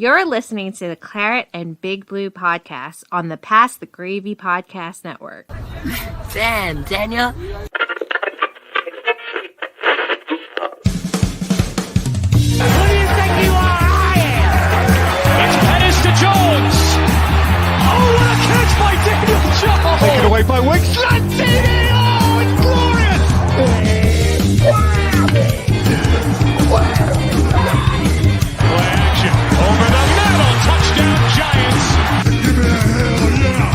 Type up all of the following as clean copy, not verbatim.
You're listening to the Claret and Big Blue podcast on the Pass the Gravy Podcast Network. Damn, Daniel. Who do you think you are? I am. It's Pettis to Jones. Oh, what a catch by Daniel Jones. Taken away by Wicks. Lantini. Oh, it's glorious. Play action. Over the middle. Touchdown, Giants. Give me a hell yeah.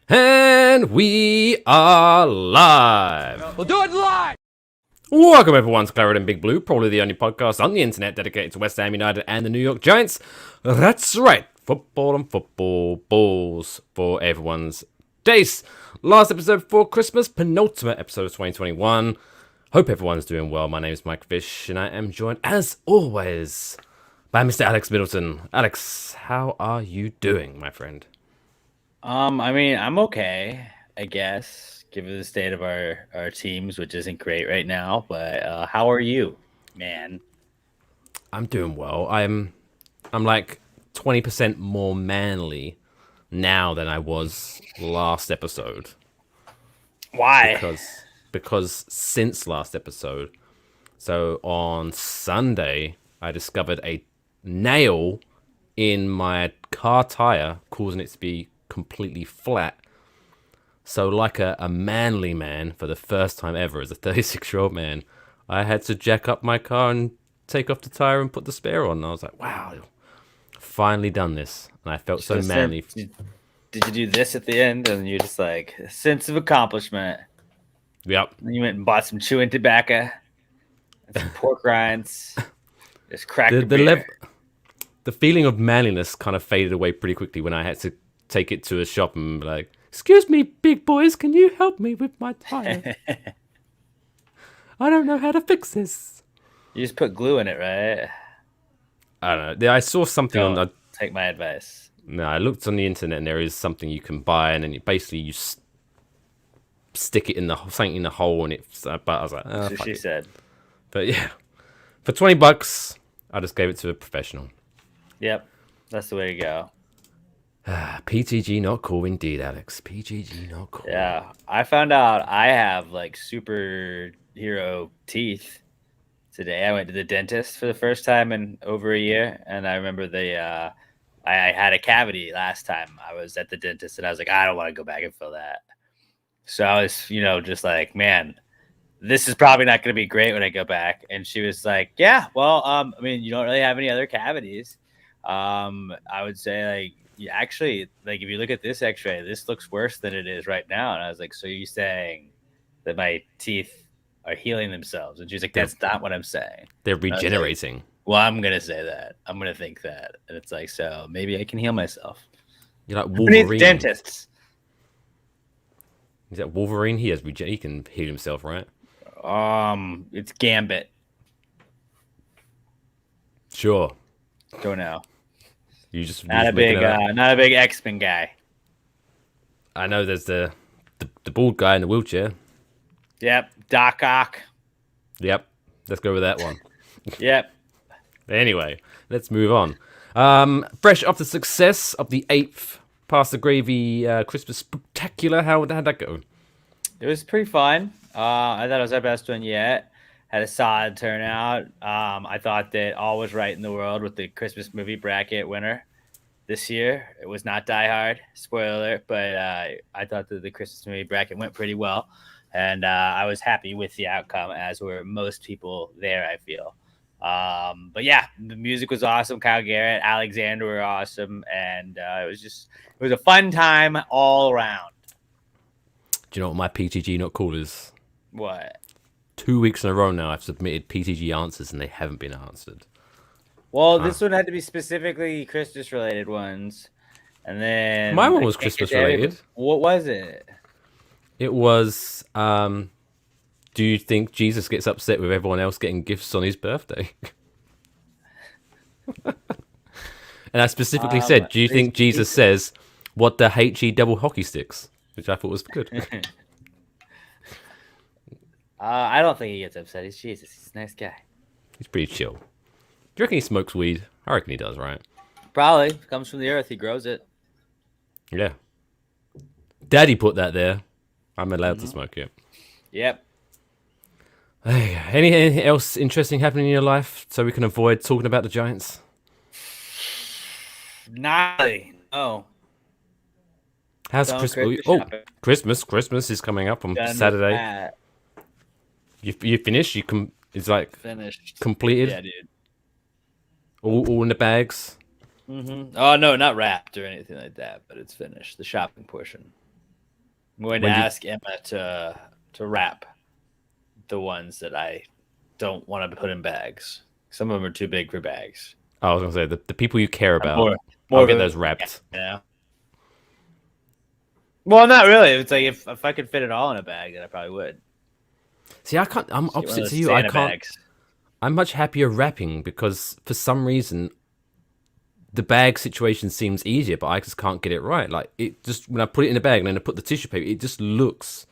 And we are live. We'll do it live. Welcome everyone to Claret and Big Blue, probably the only podcast on the internet dedicated to West Ham United and the New York Giants. That's right, football and football balls for everyone's taste. Last episode before Christmas, penultimate episode of 2021. Hope everyone's doing well. My name is Mike Fish, and I am joined, as always, by Mr. Alex Middleton. Alex, how are you doing, my friend? I mean, I'm okay, I guess, given the state of our teams, which isn't great right now. But how are you, man? I'm doing well. I'm like 20% more manly now than I was last episode. Why? Because since last episode, so on Sunday, I discovered a nail in my car tire, causing it to be completely flat. So like a manly man, for the first time ever as a 36-year-old man, I had to jack up my car and take off the tire and put the spare on. And I was like, wow, finally done this. And I felt so manly. Did you do this at the end? And you're just like, a sense of accomplishment. Yep. And you went and bought some chewing tobacco and some pork rinds. Just cracked the feeling of manliness kind of faded away pretty quickly when I had to take it to a shop and be like, excuse me, big boys, can you help me with my tire? I don't know how to fix this. You just put glue in it, right? I don't know. I saw something on the... Take my advice. No, I looked on the internet and there is something you can buy, and then you stick it in something in the hole, and but I was like, oh, she said. But yeah, for $20, I just gave it to a professional. Yep, that's the way to go. PTG not cool indeed, Alex. PTG not cool. Yeah, I found out I have like superhero teeth today. I went to the dentist for the first time in over a year, and I remember I had a cavity last time I was at the dentist, and I was like, I don't want to go back and fill that. So I was, just like, man, this is probably not going to be great when I go back. And she was like, yeah, well, I mean, you don't really have any other cavities. I would say, like, actually, like, if you look at this x-ray, this looks worse than it is right now. And I was like, so you're saying that my teeth are healing themselves? And she's like, that's not what I'm saying. They're regenerating. Like, well, I'm going to say that. I'm going to think that. And it's like, so maybe I can heal myself. You're like Wolverine. Who needs dentists? Is that Wolverine? He can heal himself, right? It's Gambit. Sure. Don't know. You just not a big X-Men guy. I know there's the bald guy in the wheelchair. Yep, Doc Ock. Yep, let's go with that one. Yep. Anyway, let's move on. Fresh off the success of the 8th Pass the Gravy Christmas Spectacular, how'd that go? It was pretty fun. I thought it was our best one yet. Had a solid turnout. I thought that all was right in the world with the Christmas movie bracket winner this year. It was not Die Hard, spoiler alert, but I thought that the Christmas movie bracket went pretty well. And I was happy with the outcome, as were most people there, I feel. But yeah, the music was awesome. Kyle Garrett, Alexander were awesome. And it was a fun time all around. Do you know what my PTG not cool is? What? 2 weeks in a row now I've submitted PTG answers and they haven't been answered. Well, this one had to be specifically Christmas related ones. And then my one was Christmas related. What was it? It was do you think Jesus gets upset with everyone else getting gifts on his birthday? And I specifically said, do you think Jesus says, what the HE double hockey sticks? Which I thought was good. I don't think he gets upset. He's Jesus. He's a nice guy. He's pretty chill. Do you reckon he smokes weed? I reckon he does, right? Probably comes from the earth. He grows it. Yeah. Daddy put that there. I'm allowed to smoke it. Yep. Hey, anything else interesting happening in your life so we can avoid talking about the Giants? Not really. No. How's Don't Christmas? Christmas Oh, shopping. Christmas is coming up on Done with Saturday. that. You finished? It's like Finished. completed. Yeah, dude. All in the bags. Oh no, not wrapped or anything like that, but it's finished. The shopping portion. I'm going to ask Emma to wrap the ones that I don't want to put in bags. Some of them are too big for bags. I was gonna say the people you care about. More I'll get of a- those wrapped. Yeah. Well, not really. It's like if I could fit it all in a bag, then I probably would. See, I can't. I'm Get one of opposite those to you. I Santa can't. bags. I'm much happier wrapping because for some reason the bag situation seems easier, but I just can't get it right. Like it just when I put it in a bag and then I put the tissue paper, it just looks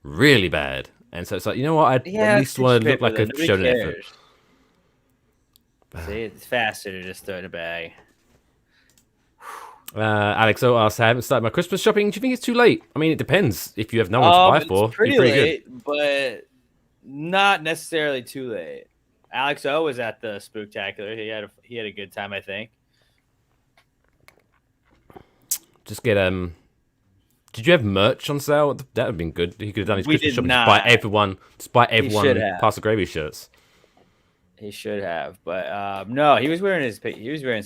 really bad. And so it's like, you know what? I at least want to look like a showed an effort. See, it's faster to just throw it in a bag. Alex O asks, I haven't started my Christmas shopping. Do you think it's too late? I mean, it depends. If you have no one to buy for, It's pretty good. late, but not necessarily too late. Alex O was at the Spooktacular. He had a good time, I think. Just get Did you have merch on sale? That would have been good. He could have done his We Christmas did shopping. not. Just buy everyone should have. Pass the Gravy shirts. He should have, but no, he was wearing some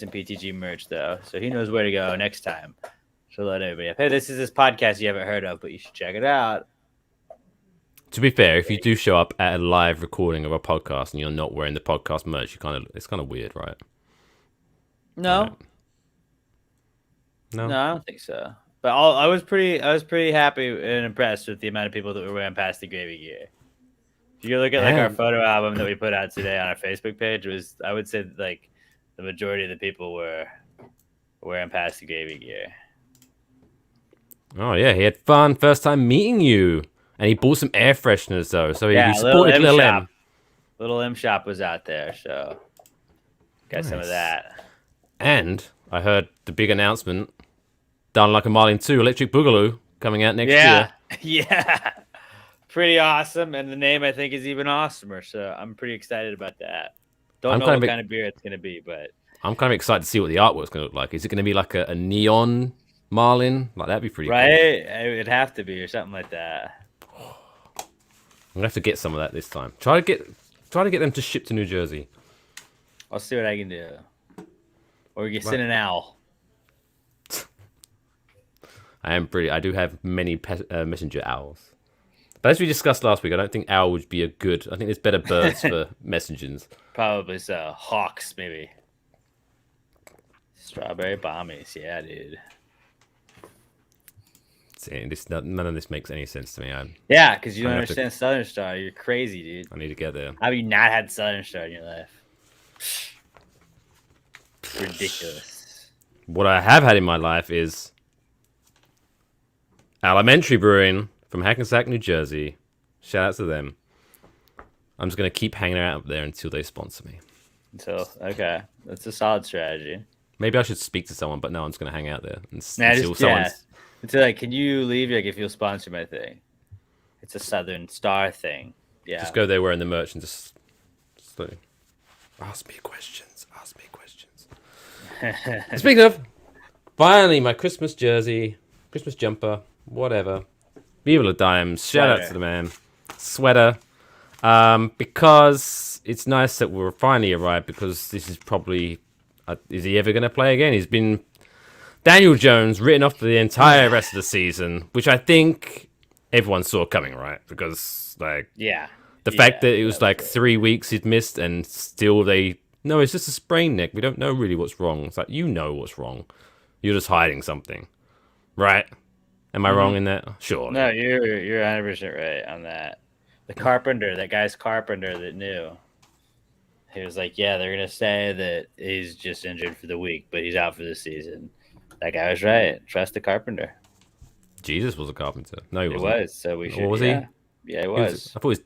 PTG merch though, so he knows where to go next time. So let everybody. Hey, this is this podcast you haven't heard of, but you should check it out. To be fair, if you do show up at a live recording of a podcast and you're not wearing the podcast merch, it's kind of weird, right? No, Right. No. no, I don't think so. But I was pretty happy and impressed with the amount of people that were wearing Past the Gravy gear. If you look at like our Man. photo album that we put out today on our Facebook page, I would say like the majority of the people were wearing Past the Gravy gear. Oh yeah, he had fun first time meeting you, and he bought some air fresheners though, so he supported Little Lil M M. Shop. Little M Shop was out there, so got some of Nice. that. And I heard the big announcement: Down Like a Marlin 2 Electric Boogaloo coming out next year. Yeah. Pretty awesome, and the name I think is even awesomer. So I'm pretty excited about that. Don't know what kind of beer it's gonna be, but I'm kind of excited to see what the artwork's going to look like. Is it going to be like a neon Marlin? Like that'd be pretty right, cool. it'd have to be or something like that. I'm gonna have to get some of that this time. Try to get them to ship to New Jersey. I'll see what I can do. Or we can send an owl. I do have many messenger owls. But as we discussed last week, I don't think owl would be a good. I think there's better birds for messengers. Probably so. Hawks, maybe. Strawberry bombies, yeah, dude. See, none of this makes any sense to me. Yeah, because you don't I have to- understand Southern Star. You're crazy, dude. I need to get there. How have you not had Southern Star in your life? Ridiculous. What I have had in my life is Elementary Brewing from Hackensack, New Jersey. Shout out to them. I'm just going to keep hanging out up there until they sponsor me. So, okay. That's a solid strategy. Maybe I should speak to someone, but no, I'm just going to hang out there Nah, until just, yeah. someone's... It's like, can you leave like if you'll sponsor my thing? It's a Southern Star thing. Yeah. Just go there wearing the merch and just like, ask me questions. Speaking of, finally, my Christmas jersey, Christmas jumper, whatever. Viva la Dimes. Shout out Sweater. to the man. Sweater. Because it's nice that we're finally arrived because this is probably... is he ever going to play again? He's been... Daniel Jones written off for the entire rest of the season, which I think everyone saw coming, right? Because, like... Yeah. The fact that it was like 3 weeks he'd missed and still no, it's just a sprained neck. We don't know really what's wrong. It's like, you know what's wrong. You're just hiding something. Right? Am I wrong in that? Sure. No, you're 100% right on that. The carpenter, that guy's carpenter that knew. He was like, yeah, they're going to say that he's just injured for the week, but he's out for the season. That guy was right. Trust the carpenter. Jesus was a carpenter. No, he He wasn't. was. So we should. Or was yeah. he? Yeah, he I was. thought he was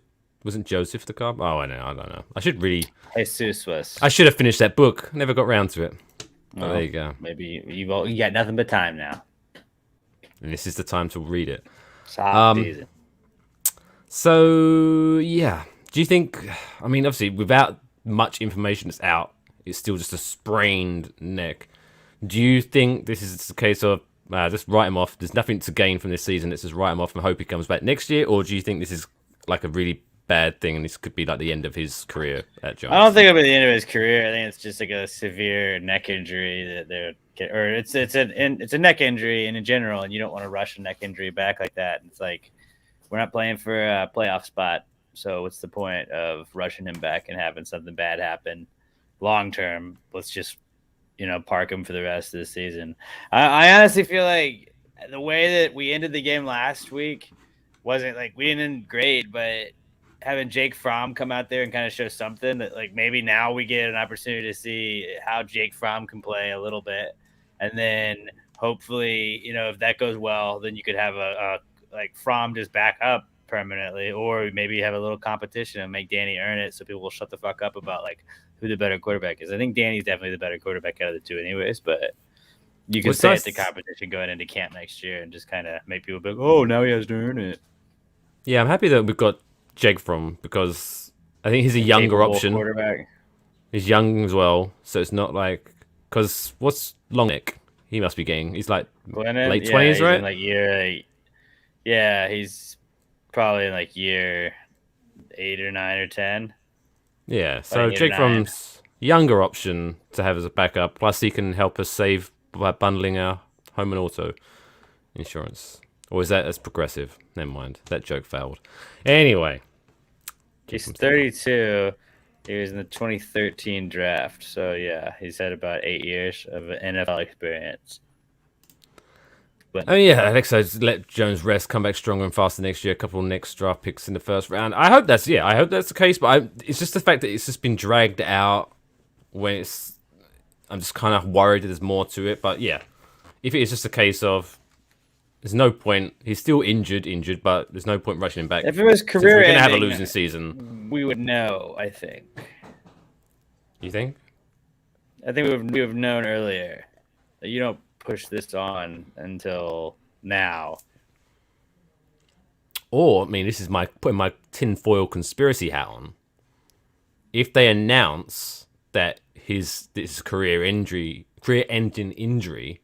Wasn't Joseph the carpenter? Oh, I don't know. I Jesus was. should have finished that book. Never got round to it. But Well, there you go. Maybe you got nothing but time now. And this is the time to read it. Soft season. So, yeah. Do you think, I mean, obviously, without much information that's out, it's still just a sprained neck. Do you think this is a case of just write him off? There's nothing to gain from this season. Let's just write him off and hope he comes back next year? Or do you think this is like a really bad thing and this could be like the end of his career at Giants? I don't think it'll be the end of his career. I think it's just like a severe neck injury that it's a neck injury and in general, and you don't want to rush a neck injury back like that. It's like we're not playing for a playoff spot, so what's the point of rushing him back and having something bad happen long term? Let's just park him for the rest of the season. I honestly feel like the way that we ended the game last week wasn't like we didn't end great, but having Jake Fromm come out there and kind of show something that like maybe now we get an opportunity to see how Jake Fromm can play a little bit. And then hopefully, if that goes well, then you could have a like Fromm just back up permanently, or maybe have a little competition and make Danny earn it so people will shut the fuck up about like who the better quarterback is. I think Danny's definitely the better quarterback out of the two anyways, but you can say it's the competition going into camp next year and just kind of make people be like, oh, now he has to earn it. Yeah, I'm happy that we've got Jake Fromm because I think he's a younger option. Quarterback. He's young as well, so it's not like because what's Longneck? He must be getting. He's like late 20s, right? In like year, yeah, he's probably in like year 8 or 9 or 10. Yeah, so Jake Fromm's younger option to have as a backup. Plus, he can help us save by bundling our home and auto insurance. Or is that as progressive? Never mind. That joke failed. Anyway. He's 32. He was in the 2013 draft. So, yeah, he's had about 8 years of NFL experience. But, yeah, Alexa, let Jones rest, come back stronger and faster next year. A couple of next draft picks in the first round. I hope that's the case. But it's just the fact that it's just been dragged out when I'm just kind of worried that there's more to it. But, yeah, if it is just a case of there's no point. He's still injured, but there's no point rushing him back. If it was career we're going to have a losing season. We would know, I think. You think? I think we would have known earlier that you don't push this on until now. Or, I mean, this is putting my tinfoil conspiracy hat on. If they announce that this career-ending injury,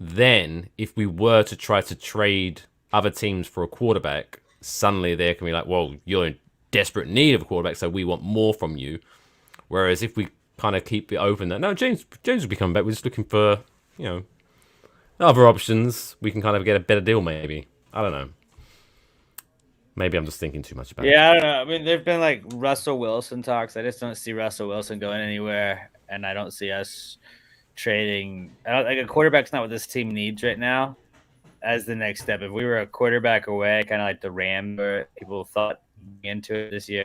then if we were to try to trade other teams for a quarterback, suddenly they can be like, well, you're in desperate need of a quarterback, so we want more from you. Whereas if we kind of keep it open that, no, James will be coming back, we're just looking for, other options, we can kind of get a better deal maybe. I don't know. Maybe I'm just thinking too much about it. Yeah, I don't know. I mean, there've been like Russell Wilson talks. I just don't see Russell Wilson going anywhere, and I don't see us trading. Like a quarterback's not what this team needs right now as the next step. If we were a quarterback away, kind of like the Rams, where people thought into it this year,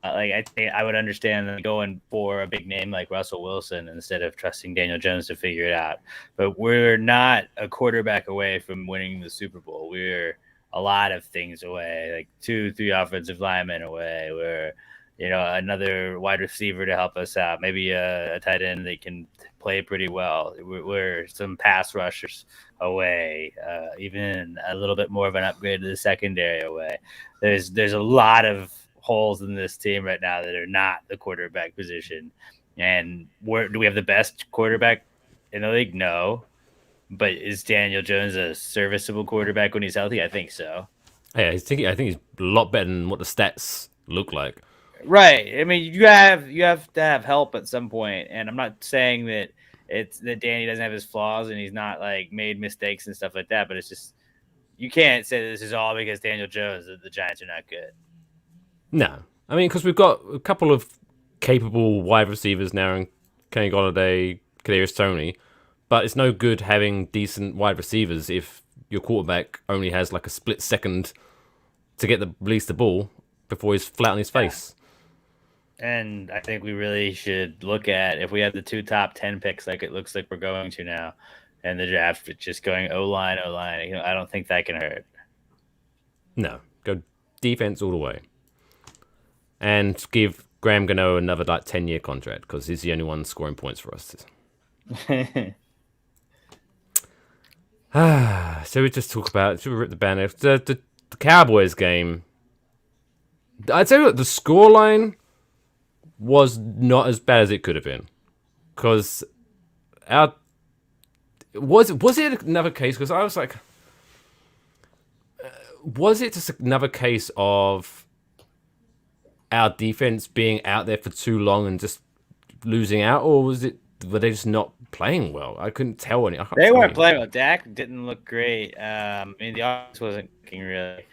I think I would understand going for a big name like Russell Wilson instead of trusting Daniel Jones to figure it out. But we're not a quarterback away from winning the Super Bowl. We're a lot of things away, like 2-3 offensive linemen away. We're another wide receiver to help us out, maybe a tight end that can play pretty well. We're some pass rushers away, even a little bit more of an upgrade to the secondary away. There's a lot of holes in this team right now that are not the quarterback position. And do we have the best quarterback in the league? No. But is Daniel Jones a serviceable quarterback when he's healthy? I think so. Yeah, I think he's a lot better than what the stats look like. Right. I mean, you have to have help at some point, and I'm not saying that it's that Danny doesn't have his flaws and he's not like made mistakes and stuff like that, but it's just you can't say that this is all because Daniel Jones that the Giants are not good. No, I mean because we've got a couple of capable wide receivers now in Kenny Golladay, Kadarius Toney, but it's no good having decent wide receivers if your quarterback only has like a split second to release the ball before he's flat on his face. And I think we really should look at if we have the 2 top 10 picks like it looks like we're going to now and the draft just going O-line. I don't think that can hurt. No, go defense all the way. and give Graham Gano another 10-year contract because he's the only one scoring points for us. So we just talk about. Should we rip the banner? The Cowboys game. I'd say the scoreline was not as bad as it could have been, because was it another case? Because I was like, was it just another case of our defense being out there for too long and just losing out, or were they just not playing well? I couldn't tell any. They weren't playing well. Dak didn't look great. The offense wasn't looking really.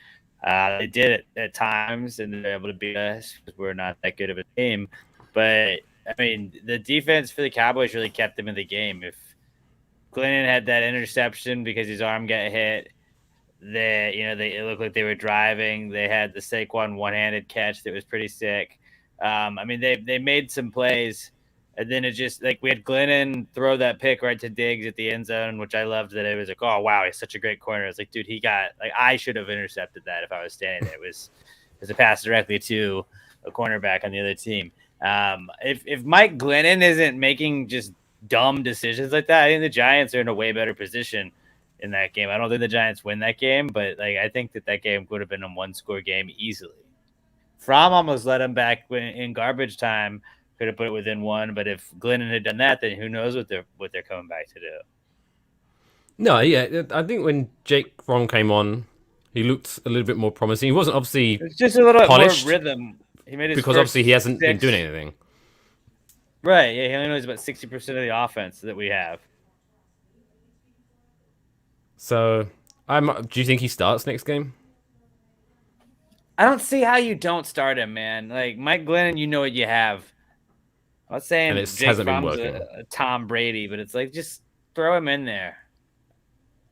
They did it at times, and they're able to beat us because we're not that good of a team. But the defense for the Cowboys really kept them in the game. If Glennon had that interception because his arm got hit, it looked like they were driving. They had the Saquon one-handed catch that was pretty sick. They made some plays, and then it just we had Glennon throw that pick right to Diggs at the end zone, which I loved. That it was like, oh wow, he's such a great corner. It's like, dude, I should have intercepted that if I was standing there. It was a pass directly to a cornerback on the other team. If Mike Glennon isn't making just dumb decisions like that, I think the Giants are in a way better position in that game. I don't think the Giants win that game, but I think that game would have been a one-score game easily. Fromm almost let him back in garbage time, could have put it within one, but if Glennon had done that, then who knows what they're coming back to do. No, yeah, I think when Jake Fromm came on, he looked a little bit more promising. He wasn't obviously it's just a little polished more rhythm. He made his because obviously he hasn't been doing anything. Right, yeah, he only knows about 60% of the offense that we have. So, do you think he starts next game? I don't see how you don't start him, man. Mike Glennon, you know what you have. I'm not saying Jake Fromm's a Tom Brady, but it's just throw him in there.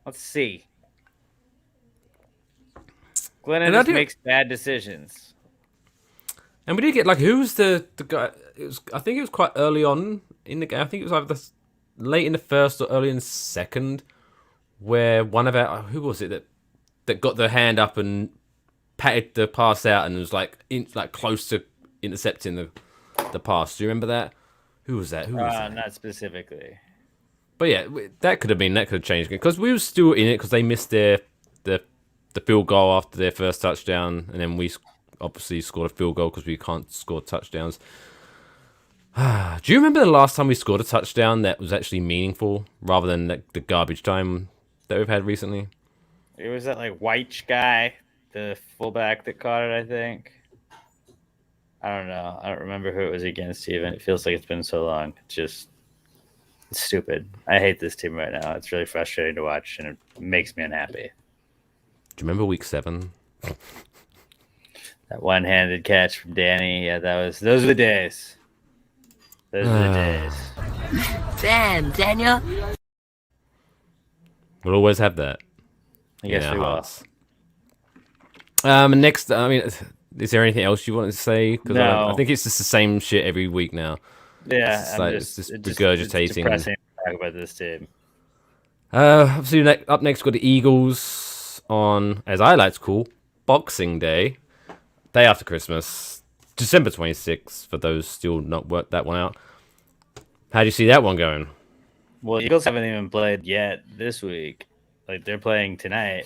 Let's see. Glennon just makes bad decisions. And we did get who was the guy? I think it was quite early on in the game. I think it was either late in the first or early in the second, where one of our who was it that got their hand up and patted the pass out and was close to intercepting the pass. Do you remember that? Who was that? Not specifically. But yeah, that could have changed because we were still in it because they missed the field goal after their first touchdown, and then we obviously scored a field goal because we can't score touchdowns. Do you remember the last time we scored a touchdown that was actually meaningful rather than the garbage time that we've had recently? It was that White guy, the fullback that caught it, I think. I don't know. I don't remember who it was against even. It feels like it's been so long. It's stupid. I hate this team right now. It's really frustrating to watch, and it makes me unhappy. Do you remember week 7? That one-handed catch from Danny. Yeah, those were the days. Those are the days. Damn, Daniel. We'll always have that. I guess we will. Next, is there anything else you wanted to say? Because no. I think it's just the same shit every week now. Yeah, it's just regurgitating. It's depressing to talk about this team. Obviously, up next, we've got the Eagles on, as I like to call, Boxing Day. Day after Christmas, December 26th, for those still not worked that one out. How do you see that one going? Well, the Eagles haven't even played yet this week. They're playing tonight,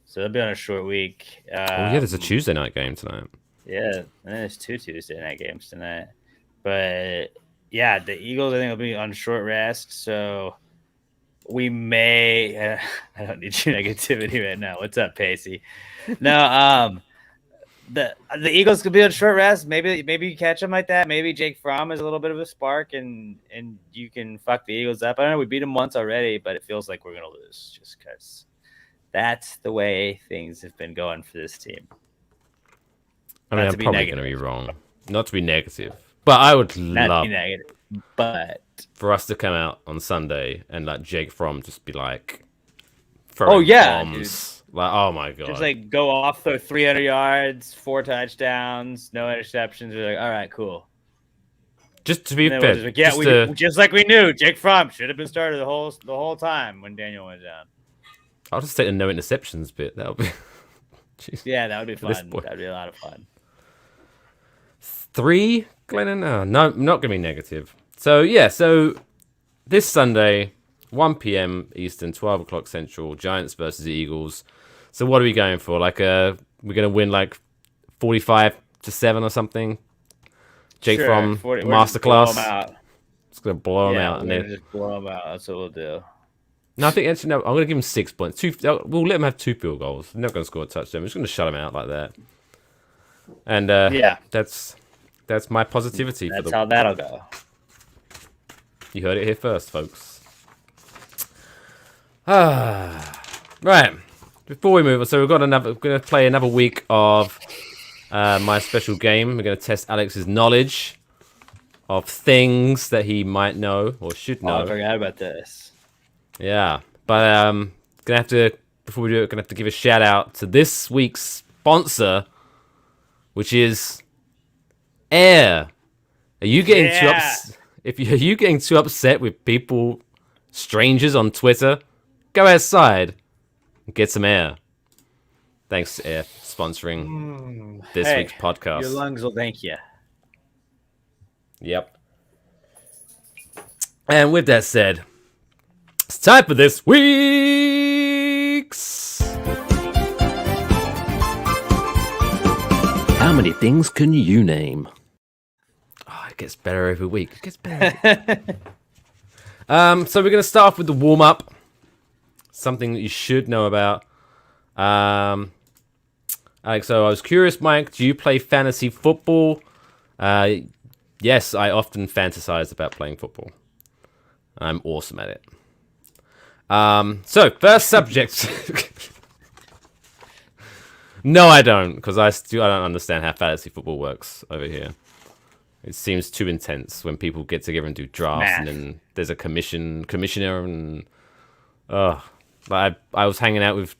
so they'll be on a short week. There's a Tuesday night game tonight. Yeah, and there's 2 Tuesday night games tonight. But, yeah, the Eagles, I think, will be on short rest, so we may I don't need your negativity right now. What's up, Pacey? No, the Eagles could be on short rest. Maybe you catch them like that. Maybe Jake Fromm is a little bit of a spark, and you can fuck the Eagles up. I don't know. We beat them once already, but it feels like we're gonna lose just because that's the way things have been going for this team. I'm probably gonna be wrong. Not to be negative, but I would love negative, but for us to come out on Sunday and Jake Fromm just be throwing bombs. Dude. Oh my god! Just go off for 300 yards, 4 touchdowns, no interceptions. We're all right, cool. Just to be fair, just like we knew, Jake Fromm should have been started the whole time when Daniel went down. I'll just take the no interceptions bit. That'll be. Yeah, that would be fun. That'd be a lot of fun. 3, Glennon? No, not going to be negative. So, yeah, so this Sunday, 1 p.m. Eastern, 12 o'clock Central, Giants versus Eagles. So what are we going for? Like, we're going to win like 45-7 or something? Jake Fromm, masterclass. It's going to blow them out. And then just blow them out. That's what we'll do. No, I think actually, no, I'm going to give him 6 points. We'll let him have 2 field goals. They're not going to score a touchdown. We're just going to shut him out like that. And that's my positivity. That's how that'll go. You heard it here first, folks. Right. Before we move on, so we're going to play another week of my special game. We're going to test Alex's knowledge of things that he might know or should know. I forgot about this. Yeah, but gonna have to, before we do it, gonna have to give a shout out to this week's sponsor, which is Air. Are you getting are you getting too upset with people, strangers on Twitter? Go outside and get some air. Thanks, Air, sponsoring this week's podcast. Your lungs will thank you. Yep. And with that said, it's time for this week's... How many things can you name? Oh, it gets better every week. It gets better. So we're going to start off with the warm-up. Something that you should know about. Alex, so I was curious, Mike, do you play fantasy football? Yes, I often fantasize about playing football. I'm awesome at it. So, first subject. No, I don't, because I don't understand how fantasy football works over here. It seems too intense when people get together and do drafts, and then there's a commissioner, and I was hanging out with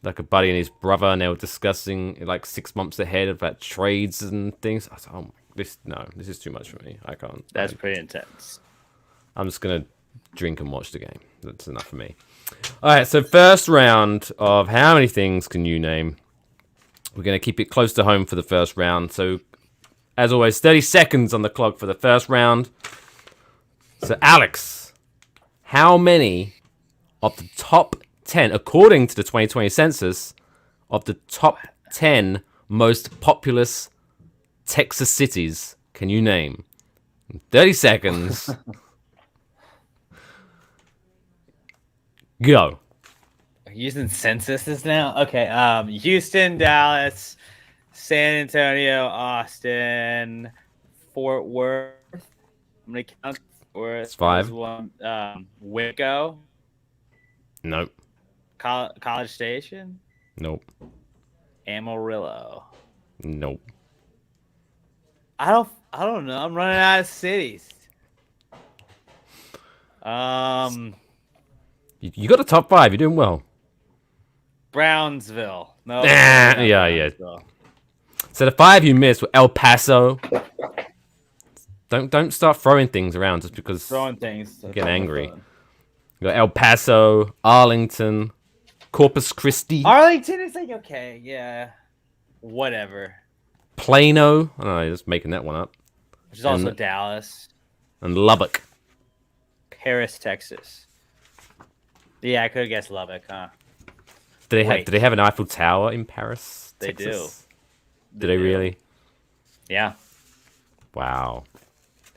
like a buddy and his brother, and they were discussing like 6 months ahead about trades and things. I was like, oh, this is too much for me. I can't. That's pretty intense. I'm just gonna drink and watch the game. That's enough for me. All right, so first round of how many things can you name? We're gonna keep it close to home for the first round. So, as always, 30 seconds on the clock for the first round. So, Alex, how many of the top 10, according to the 2020 census, of the top 10 most populous Texas cities can you name? 30 seconds. Go. Using censuses now? Okay. Houston, Dallas, San Antonio, Austin, Fort Worth. I'm going to count Worth. It's 5. Waco. Nope. College Station. Nope. Amarillo. Nope. I don't know. I'm running out of cities. You got a top 5. You're doing well. Brownsville. No. Yeah. So the 5 you missed were El Paso. Don't start throwing things around just because Throwing things. you get angry. You got El Paso, Arlington, Corpus Christi, Arlington is like okay, yeah, whatever. Plano. I don't know, just making that one up. Which is also Dallas, and Lubbock. Paris, Texas. Yeah, I could have guessed Lubbock, huh? Did they have an Eiffel Tower in Paris? They Texas? Do they really? Yeah. Wow.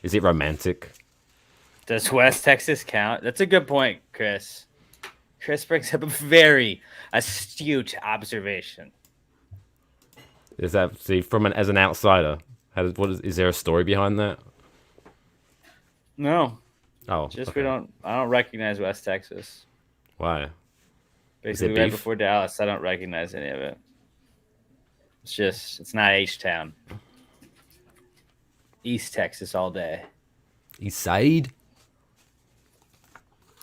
Is it romantic? Does West Texas count? That's a good point, Chris. Chris brings up a very astute observation. Is that as an outsider? Is there a story behind that? No. Oh, Just okay. I don't recognize West Texas. Why? Basically, right before Dallas, I don't recognize any of it. It's not H-Town. East Texas all day. East Side?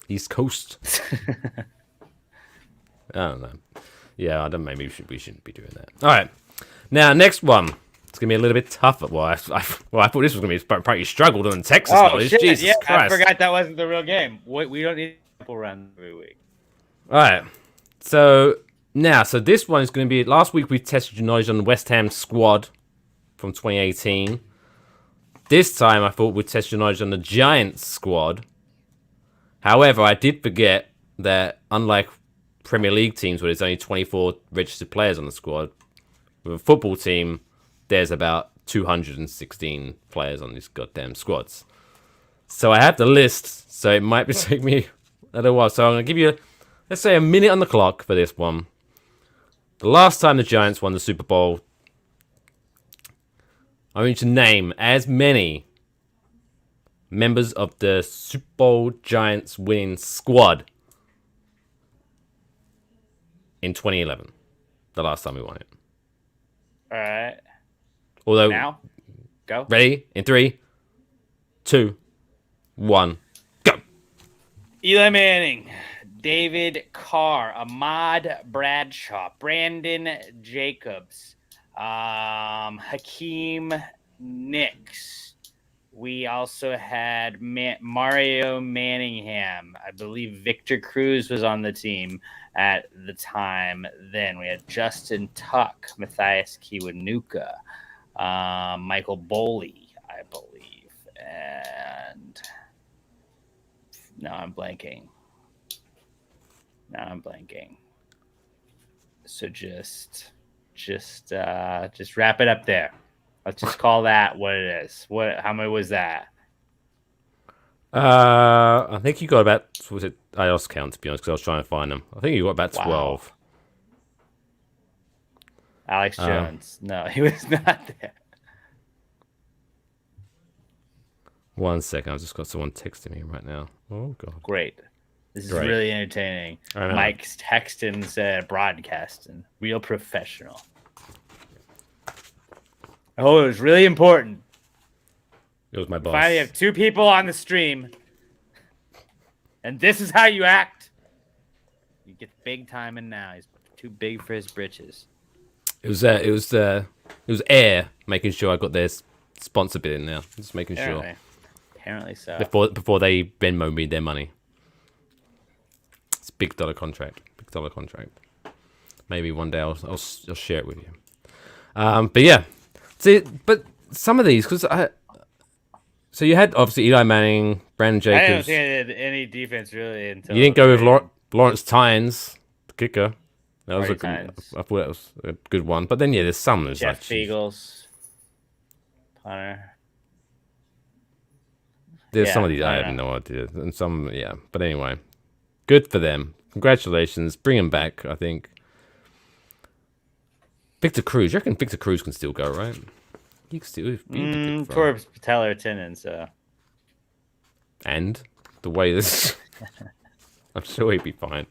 East Coast? I don't know. Yeah, maybe we shouldn't be doing that. All right. Now, next one. It's going to be a little bit tougher. Well, I thought this was going to be pretty struggled on Texas knowledge. Shit. Jesus yeah, Christ. I forgot that wasn't the real game. We don't need a couple runs every week. All right. So this one is going to be... Last week we tested your knowledge on the West Ham squad from 2018. This time, I thought we'd test your knowledge on the Giants squad. However, I did forget that unlike Premier League teams where there's only 24 registered players on the squad, with a football team, there's about 216 players on these goddamn squads. So I have the list, so it might take me a little while. So I'm going to give you, let's say, a minute on the clock for this one. The last time the Giants won the Super Bowl, I want you to name as many members of the Super Bowl Giants winning squad in 2011. The last time we won it. All right. Although, Now, go. Ready? In 3, 2, 1, go. Eli Manning, David Carr, Ahmad Bradshaw, Brandon Jacobs, Hakeem Nicks. We also had Mario Manningham. I believe Victor Cruz was on the team at the time. Then we had Justin Tuck, Matthias Kiwanuka, Michael Boley, I believe. And now I'm blanking. So just wrap it up there. Let's just call that what it is. How many was that? I think you got about, was it? I lost count, to be honest, because I was trying to find them. I think you got about 12. Alex Jones. No, he was not there. 1 second, I've just got someone texting me right now. Oh, God. Great. This is Great. really entertaining. Mike's texting said broadcasting. Real professional. Oh, it was really important. It was my boss. Finally have 2 people on the stream. And this is how you act. You get big time in now. He's too big for his britches. It was Air making sure I got their sponsor bid in there. Just making sure. Apparently so. Before they Venmo me their money. It's a $big contract. Maybe one day I'll share it with you. But yeah. See, but some of these, because so you had obviously Eli Manning, Brandon Jacobs. I don't think I did any defense really until you didn't go with Lawrence Tynes, the kicker. That was I thought that was a good one. But then there's some that's Jeff like Beagles, punter. There's some of these I have no idea, and some But anyway, good for them. Congratulations, bring him back. I think. Victor Cruz. You reckon Victor Cruz can still go, right? He can still be Tore patellar tendon, so. And the way this, I'm sure he'd be fine.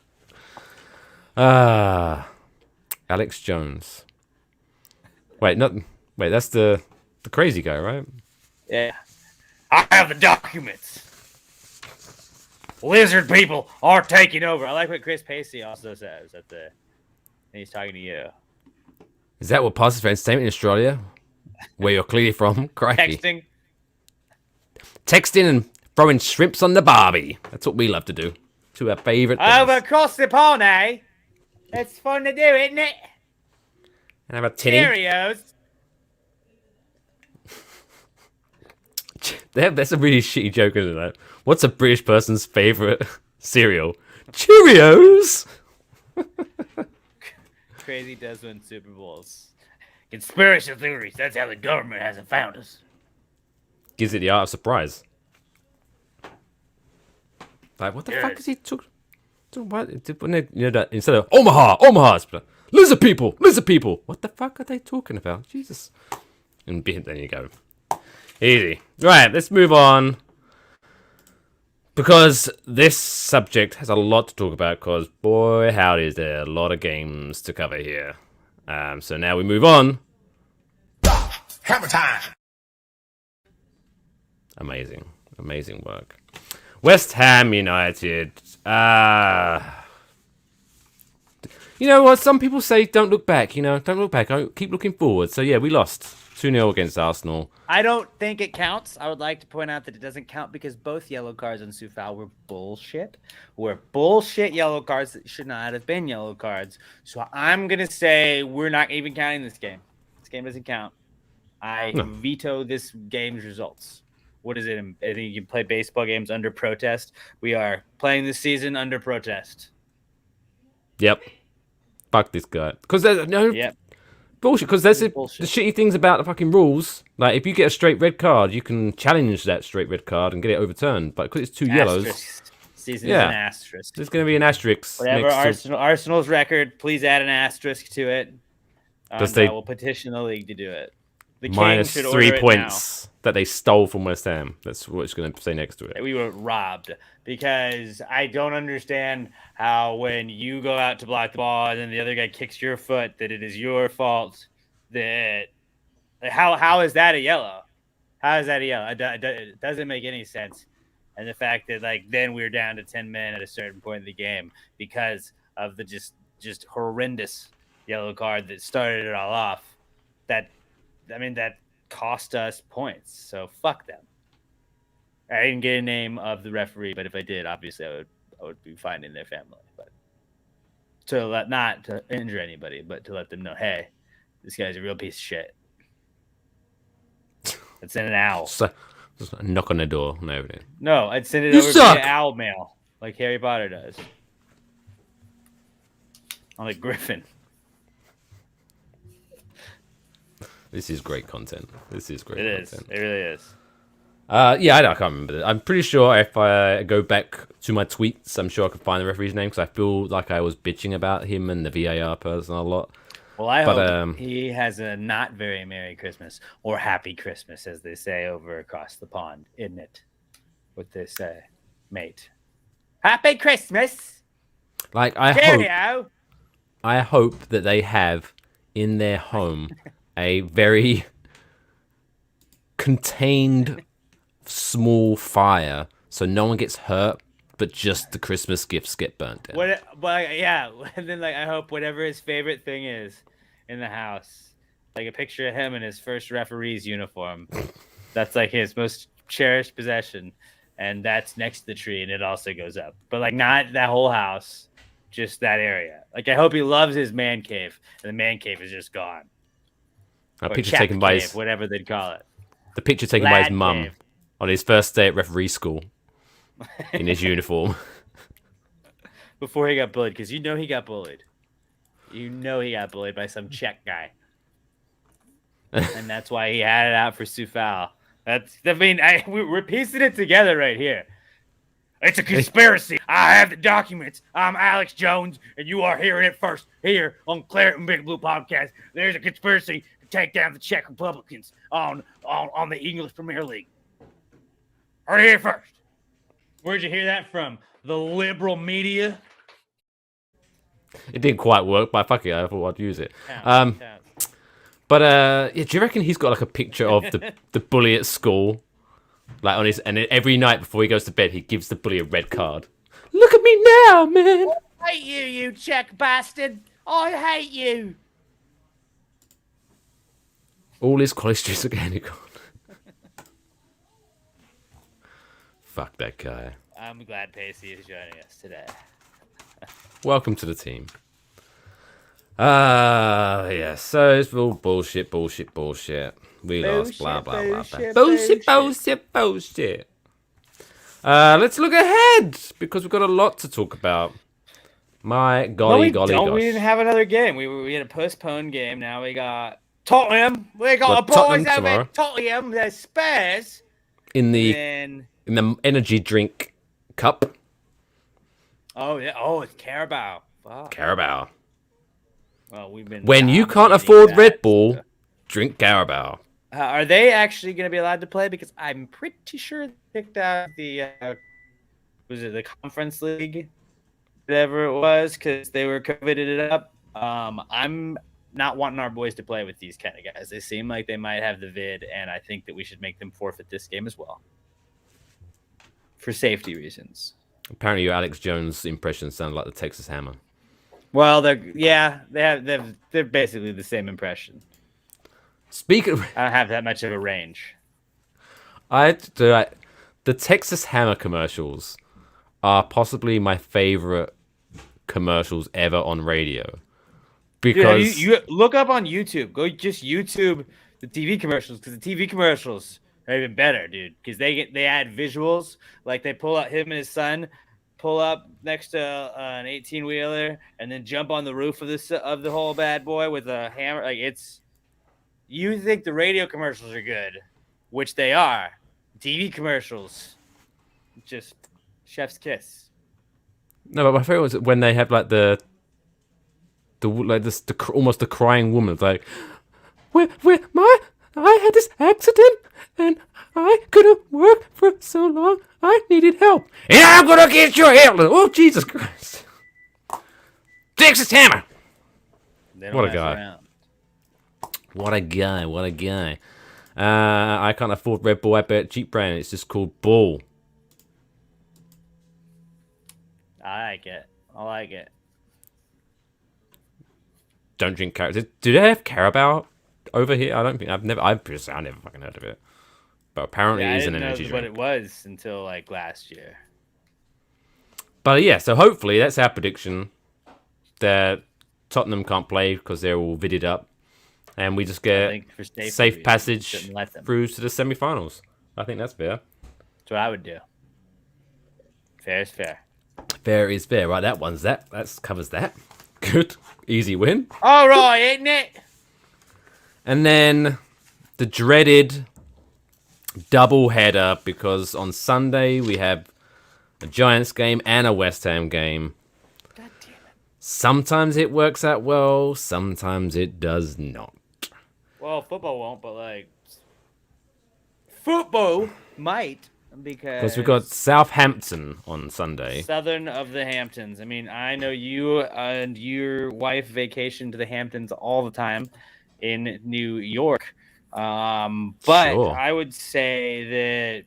Alex Jones. Wait, that's the crazy guy, right? Yeah. I have the documents. Lizard people are taking over. I like what Chris Pacey also says and he's talking to you. Is that what passes for entertainment in Australia? Where you're clearly from? Crikey. Texting and throwing shrimps on the barbie. That's what we love to do. To our favourite things. Over across the pond, eh? It's fun to do, isn't it? And have a tinny. Cheerios. That's a really shitty joke, isn't it? What's a British person's favourite cereal? Cheerios! Crazy does win Super Bowls. Conspiracy theories. That's how the government hasn't found us. Gives it the art of surprise. Like, what the fuck is he talking? What? Instead of Omaha, it's like, lizard people. What the fuck are they talking about? Jesus. And there you go. Easy. Right, let's move on. Because this subject has a lot to talk about, because boy, howdy, is there a lot of games to cover here. So now we move on. Hammer time. Amazing work. West Ham United. You know what? Some people say don't look back. Don't look back. Keep looking forward. So yeah, we lost 2-0 against Arsenal. I don't think it counts. I would like to point out that it doesn't count because both yellow cards on Sufal were bullshit. Yellow cards that should not have been yellow cards. So I'm going to say we're not even counting this game. This game doesn't count. I No. veto this game's results. What is it? I think you can play baseball games under protest. We are playing this season under protest. Yep. Fuck this guy. Because there's no Yep. bullshit. Because there's the Bullshit. shitty things about the fucking rules. Like, if you get a straight red card, you can challenge that straight red card and get it overturned. But because it's two yellows, Asterisk. Season Yeah. is an asterisk. there's going to be an asterisk. Whatever next to- Arsenal's record, please add an asterisk to it. Does they- I will petition the league to do it. The king minus should order 3 it points that they stole from West Ham. That's what it's going to say next to now. it. We were robbed because I don't understand how when you go out to block the ball and then the other guy kicks your foot that it is your fault. That how is that a yellow? How is that a yellow? It doesn't make any sense. And the fact that then we're down to 10 men at a certain point in the game because of the just horrendous yellow card that started it all off. That cost us points. So fuck them. I didn't get a name of the referee, but if I did, obviously I would be finding their family. But not to injure anybody, but to let them know, hey, this guy's a real piece of shit. I'd send an owl. So, just knock on the door and everything. No, I'd send it You over suck! via owl mail, like Harry Potter does. On a griffin. This is great content. This is great It is. content. It really is. Yeah, I can't remember that. I'm pretty sure if I go back to my tweets, I'm sure I can find the referee's name because I feel like I was bitching about him and the VAR person a lot. Well, I hope he has a not very Merry Christmas or Happy Christmas, as they say over across the pond, isn't it? What they say, mate. Happy Christmas! Like, Cheerio! I hope that they have in their home a very contained small fire so no one gets hurt, but just the Christmas gifts get burnt down. And then I hope whatever his favorite thing is in the house, like a picture of him in his first referee's uniform. That's like his most cherished possession, and that's next to the tree, and it also goes up. But not that whole house, just that area. I hope he loves his man cave, and the man cave is just gone. A Or picture chap taken by cave, whatever they'd call it. the picture taken by his Lad mum cave. on his first day at referee school in his uniform. Before he got bullied, because he got bullied. He got bullied by some Czech guy. And that's why he had it out for Sufal. We're piecing it together right here. It's a conspiracy. I have the documents. I'm Alex Jones, and you are hearing it first here on Claret and Big Blue Podcast. There's a conspiracy to take down the Czech Republicans on the English Premier League. Heard it here first. Where'd you hear that from? The liberal media? It didn't quite work, but fuck it, I thought I'd use it. Counts. But yeah, do you reckon he's got a picture of the bully at school, on his, and every night before he goes to bed, he gives the bully a red card. Look at me now, man. I hate you, you Czech bastard. I hate you. All his college students are getting gone. Fuck that guy. I'm glad Pacey is joining us today. Welcome to the team. Yeah, so it's all bullshit. We lost, blah, blah, blah, blah. Bullshit. Let's look ahead, because we've got a lot to talk about. My golly gosh. We didn't have another game. We had a postponed game. Now we got Tottenham. We got Got our boys Tottenham over tomorrow. at Tottenham. The Spurs. In the And energy drink cup. it's Carabao. Fuck. Carabao. Well, we've been. When you can't dominating afford that. Red Bull, drink Carabao. Are they actually going to be allowed to play? Because I'm pretty sure they picked out the was it the Conference League, whatever it was, because they were coveted it up. I'm not wanting our boys to play with these kind of guys. They seem like they might have the vid, and I think that we should make them forfeit this game as well for safety reasons. Apparently, your Alex Jones impressions sound like the Texas Hammer. Well, they're basically the same impression. Speaking of, I don't have that much of a range. the Texas Hammer commercials are possibly my favorite commercials ever on radio. Because Dude, you look up on YouTube. Go just YouTube The TV commercials, because the TV commercials are even better, dude. Because they add visuals, like they pull out him and his son, pull up next to an 18-wheeler, and then jump on the roof of the whole bad boy with a hammer. Like it's, you think the radio commercials are good, which they are. TV commercials, just chef's kiss. No, but my favorite was when they have like almost the crying woman. It's like, I had this accident and I couldn't work for so long. I needed help. And I'm gonna get your help. Oh, Jesus Christ! Texas Hammer. What a guy! Around. What a guy! What a guy! I can't afford Red Bull. I bet cheap brand. It's just called Bull. I like it. Don't drink Carabao. Do they have Carabao over here? I don't think I never fucking heard of it. But apparently it is an energy drink. What it was until like last year. But yeah, so hopefully that's our prediction that Tottenham can't play because they're all viddied up, and we just get safe passage through to the semi-finals. I think that's fair. That's what I would do. Fair is fair. Fair is fair, right? That covers that. Good, easy win. All right, isn't it? And then the dreaded double header, because on Sunday we have a Giants game and a West Ham game. God damn it. Sometimes it works out well, sometimes it does not. Well, football won't, but like football might, because we've got Southampton on Sunday. Southern of the Hamptons. I mean, I know you and your wife vacation to the Hamptons all the time in New York. But Sure. I would say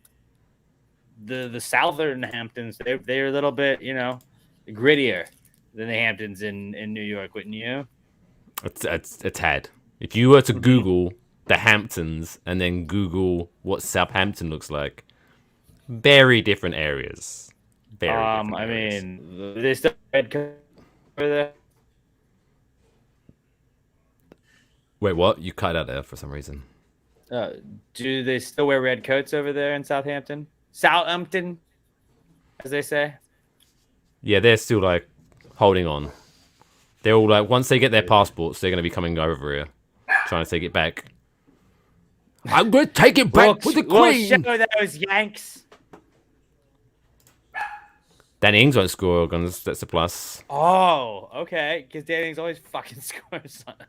that the Southern Hamptons, they're a little bit, grittier than the Hamptons in New York, wouldn't you? It's a tad. If you were to Google the Hamptons and then Google what Southampton looks like, very different areas. Very different areas. mean, they still red coat over there. Wait, what? You cut out there for some reason. Do they still wear red coats over there in Southampton? Southampton, as they say. Yeah, they're still like holding on. They're all like, once they get their passports, they're going to be coming over here, trying to take it back. I'm going to take it back with the Queen. We'll show those Yanks. Danny Ings won't score, guns. That's a plus. Oh, okay. Because Danny Ings always fucking scores on us.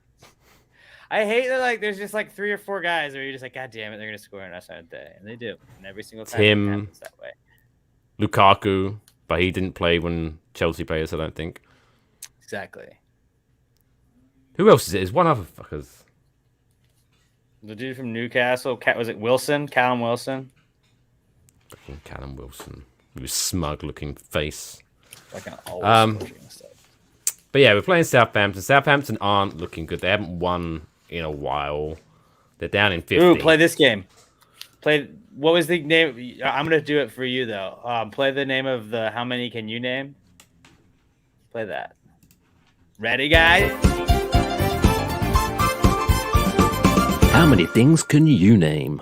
I hate that, like, there's just like 3 or 4 guys where you're just like, God damn it, they're going to score on us on a day. And they do. And every single time it happens that way. Lukaku, but he didn't play when Chelsea played us, I don't think. Exactly. Who else is it? There's one other fuckers. The dude from Newcastle, was it Wilson? Callum Wilson? Fucking Callum Wilson. With smug-looking face. Like an old But yeah, we're playing Southampton. Southampton aren't looking good. They haven't won in a while. They're down in 50. Ooh, play this game. What was the name? I'm going to do it for you, though. Play the name of the How Many Can You Name? Play that. Ready, guys? How many things can you name?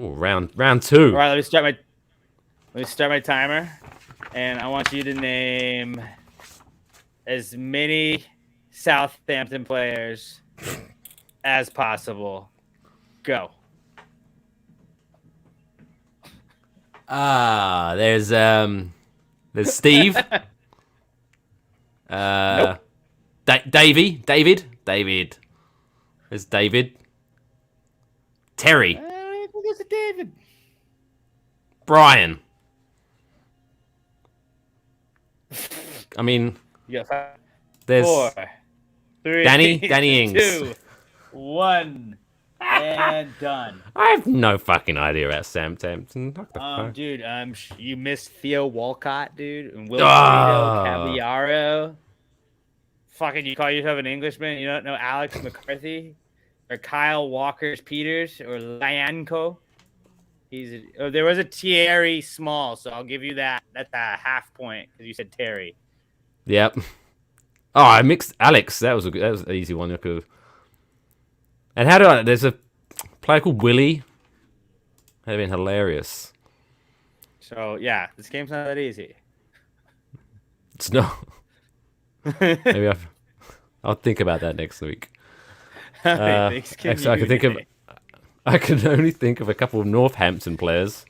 Ooh, round 2. All right, let me start my timer, and I want you to name as many Southampton players as possible. Go. There's Steve. Nope. David. There's David. Terry. I don't even think it's a David. Brian. I mean, You got 5, there's 4, 3, Danny Ings. 2, 1, and done. I have no fucking idea about Southampton. What the fuck? Dude, you missed Theo Walcott, dude, and Wilfredo Caballero. Fucking, you call yourself an Englishman? You don't know Alex McCarthy or Kyle Walker-Peters or Lyanco? There was a Thierry Small, so I'll give you that. That's a half point because you said Terry. Yep. Oh, I mixed Alex. That was an easy one. And how do I? There's a player called Willie. That'd have been hilarious. So yeah, this game's not that easy. It's not. Maybe I'll think about that next week. How many things can Actually, you I can only think of a couple of Northampton players.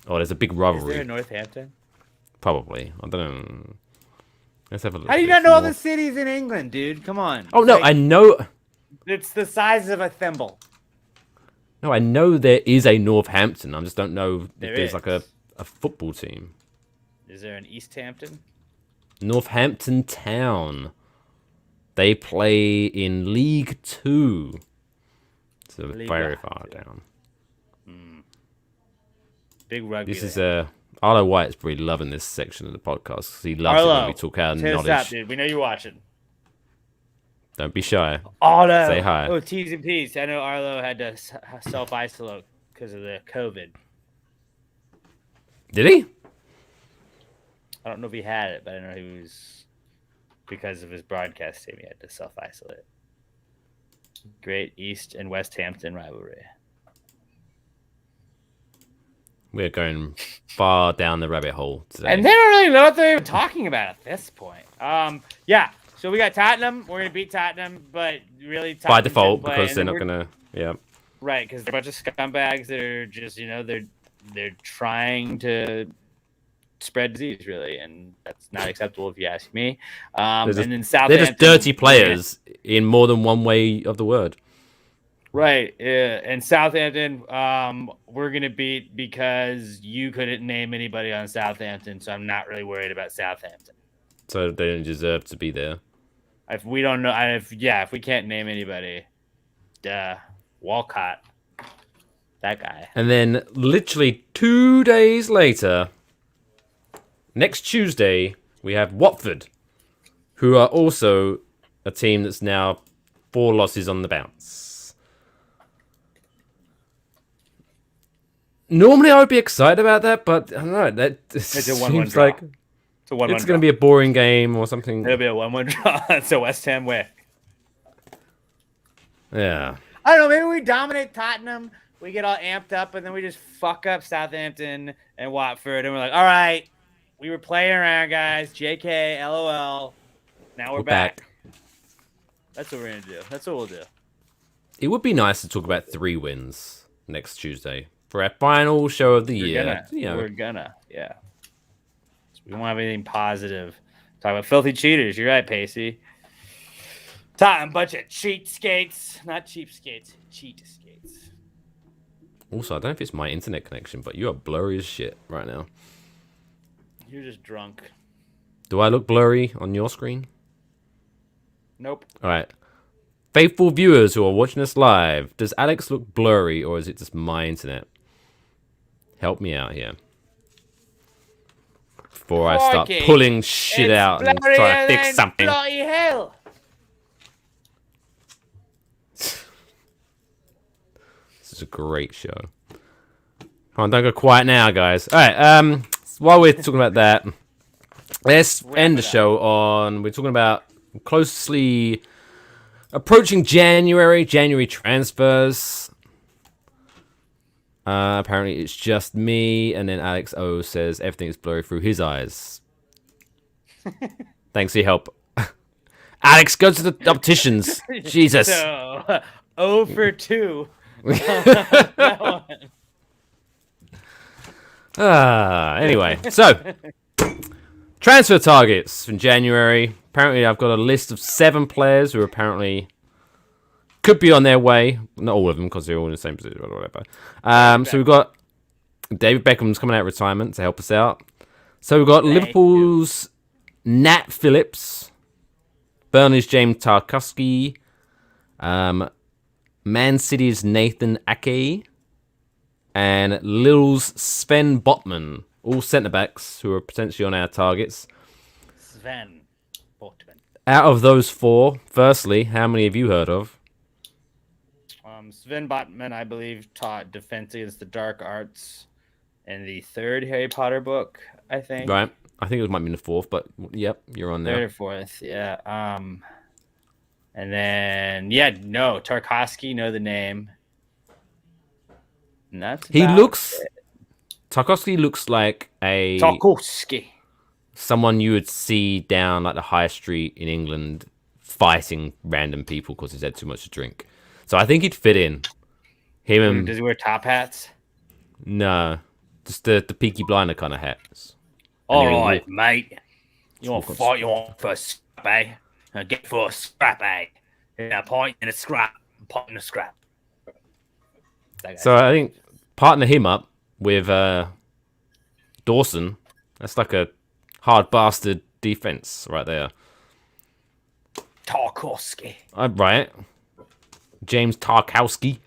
Oh, there's a big Is rivalry. there a Northampton? Probably. I don't know. Let's have a look. How do you not know all the cities in England, dude? Come on. Oh no, Like, I know. It's the size of a thimble. No, I know there is a Northampton. I just don't know if There there's is. like a football team. Is there an East Hampton? Northampton Town. They play in League Two. So Liga very far 2. down. Big rugby. This is there. Arlo White's probably loving this section of the podcast because he loves it when we talk our hit us knowledge. up, dude. We know you're watching. Don't be shy. Arlo. Say hi. Oh, T's and P's. I know Arlo had to self-isolate because of the COVID. Did he? I don't know if he had it, but I know he was, because of his broadcast team, he had to self-isolate. Great East and West Hampton rivalry. We're going far down the rabbit hole today. And they don't really know what they're talking about at this point. Yeah. So we got Tottenham. We're gonna beat Tottenham, but really Tottenham by default, didn't play, because and they're then not gonna. Yeah. right, because they're a bunch of scumbags that are just, they're trying to spread disease, really, and that's not acceptable if you ask me. And then Southampton, They're just dirty players in more than one way of the word. right? Yeah, and Southampton, we're gonna beat because you couldn't name anybody on Southampton, so I'm not really worried about Southampton. So they don't deserve to be there. If we don't know, if we can't name anybody, Walcott, that guy. And then literally 2 days later, next Tuesday, we have Watford, who are also a team that's now 4 losses on the bounce. Normally I would be excited about that, but I don't know. That It's a 1-1 seems draw. like It's a 1-1 it's going to be a boring game or something. It'll be a 1-1 draw. It's a West Ham way. Yeah. I don't know. Maybe we dominate Tottenham. We get all amped up, and then we just fuck up Southampton and Watford, and we're like, all right, we were playing around, guys. JK, LOL. Now we're back. That's what we're gonna do. That's what we'll do. It would be nice to talk about 3 wins next Tuesday for our final show of the year. We're gonna. Yeah. So we don't have anything positive. Talk about filthy cheaters. You're right, Pacey. Tottenham, bunch of cheatskates. Not cheapskates. Cheatskates. Also, I don't know if it's my internet connection, but you are blurry as shit right now. You're just drunk. Do I look blurry on your screen? Nope. All right. Faithful viewers who are watching us live, does Alex look blurry or is it just my internet? Help me out here. Before I start Crikey. pulling shit out and try to fix something. Bloody hell. This is a great show. Come on, don't go quiet now, guys. All right. While we're talking about that, let's end the show on. We're talking about closely approaching January transfers. Apparently, it's just me, and then Alex O says everything is blurry through his eyes. Thanks for your help. Alex, go to the opticians. Jesus. So, 0 for 2. That one. Anyway, so transfer targets from January. Apparently, I've got a list of 7 players who apparently could be on their way. Not all of them, because they're all in the same position or whatever. So we've got David Beckham's coming out of retirement to help us out. So we've got Liverpool's Nat Phillips, Burnley's James Tarkowski, Man City's Nathan Ake, and Lille's Sven Botman, all centre-backs who are potentially on our targets. Sven Botman. Out of those 4, firstly, how many have you heard of? Sven Botman, I believe, taught Defense Against the Dark Arts in the 3rd Harry Potter book, I think. Right. I think it might be in the 4th, but yep, you're on there. 3rd or 4th, yeah. And then, Tarkowski, know the name. That's He about looks. it. Tarkovsky looks like Tarkovsky. someone you would see down like the high street in England fighting random people because he's had too much to drink. So I think he'd fit in. Him and Does he wear top hats? no, just the Peaky Blinder kind of hats. And All then he'll right, walk- mate. You want to walk on fight? You want for a scrap, eh? Get for a scrap, eh? Yeah, a point and a scrap. Point and a scrap. So I think partner him up with Dawson. That's like a hard bastard defense right there. Tarkovsky. Right. James Tarkowski.